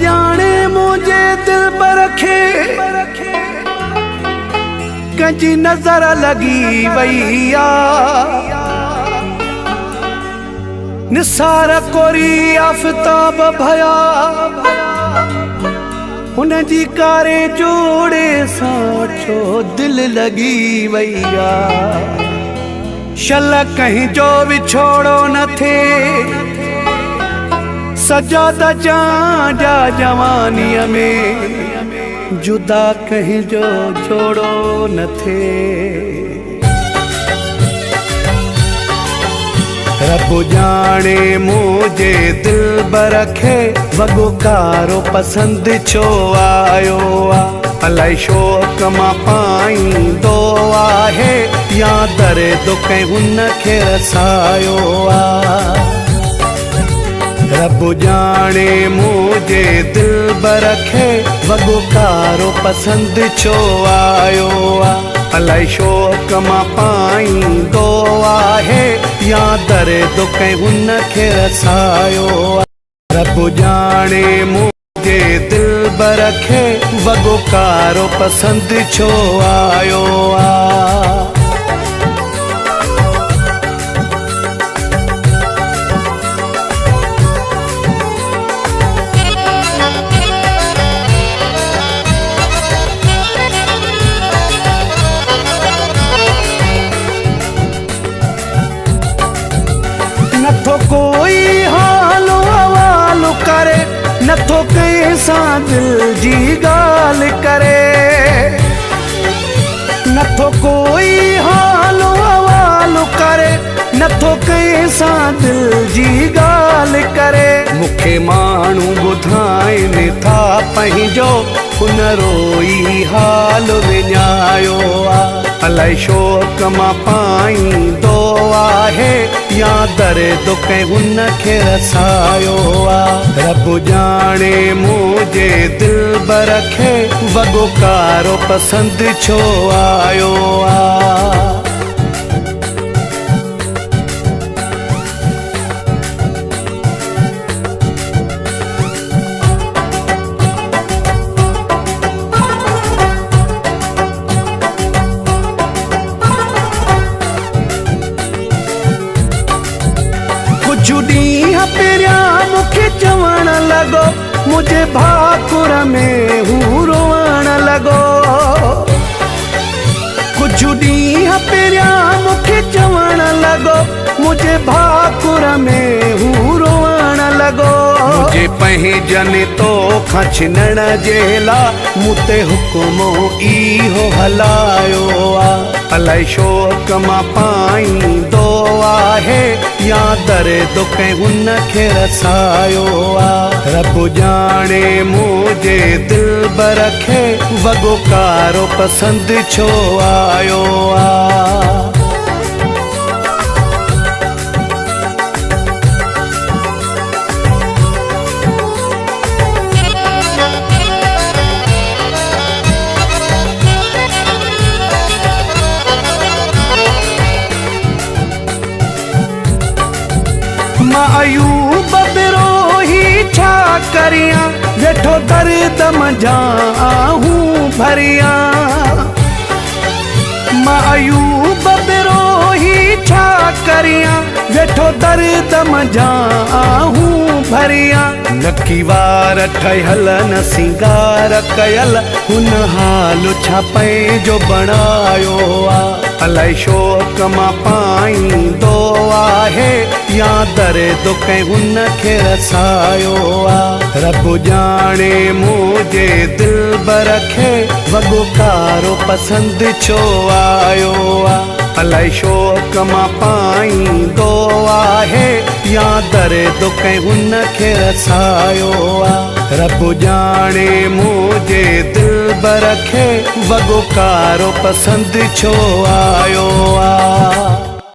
जाने मुझे दिल पर रखे, कंजी नजर लगी वैया निसार कोरी आफताब भया हुन जी कारे जोड़े सां छो दिल लगी वैया। शल कहीं जो विछोड़ो न थे सजादा जा जवानीअ में जुदा कहीं जो जोड़ो न थे। रब जाने मुझे दिल बरखे वगो कारो पसंद छो आयो आ। अलाई शोक मां पाईंदो आहे या दर्द कंहिं हुन खे रसायो आ। रब जाने मुझे दिल बरखे वगो कारो पसंद छो आयो आ। अलाई शोक मां पाईंदो आहे या दर्द कंहिं हुन खे रसायो आ। रब जाने मुझे दिल बरखे वगो कारो पसंद छो आयो आ। नथो कोई हालो हवालो करे, नथो कंहिं सां दिल जी ॻाल्हि करे। नथो कोई हालो हवालो करे, नथो कंहिं सां दिल जी ॻाल्हि करे। मूंखे माण्हू ॿुधाइनि था पंहिंजो हुन रोई हाल विञायो आ। अलाई शोक मां पाईंदो आहे या दर्द कंहिं हुन खे रसायो आ। रब जाने मुझे दिल बरखे वगो कारो पसंद छो आयो आ। कुझु ॾींहं पहिरियां मूंखे चवण लॻो मुझे भाकुर में हू रोअण लॻो। कुझु ॾींहं पहिरियां मूंखे चवण लॻो मुझे भाकुर में हू रोअण लॻो। मुझे पंहिंजनि तोखां छिनण जे लाइ मूं ते हुकुमो इहो हलायो आ। अलाई शोक मां पाईंदो आहे या दर्द कंहिं हुन खे रसायो आ। रब जाने मुझे दिल बरखे वगो कारो पसंद छो आयो आ। मां अयूब बिरोही छा करियां वेठो दर्द मंझां आहूं भरियां। मां अयूब बिरोही छा करियां वेठो दर्द मंझां आहूं भरियां। नकी वार ठहियल न सिंगार कयल हुन हाल छा पंहिंजो बणायो आ। अलाई शोक मां पाईंदो आहे या दर्द कंहिं हुन खे रसायो आ। रब जाने मुझे दिल बरखे वगो कारो पसंद छो आयो आ। अलाई शोक मां पाईंदो आहे या दर्द कंहिं हुन खे रसायो आ। रब जाने मुझे दिल बरखे वगो कारो पसंद छो आयो आ।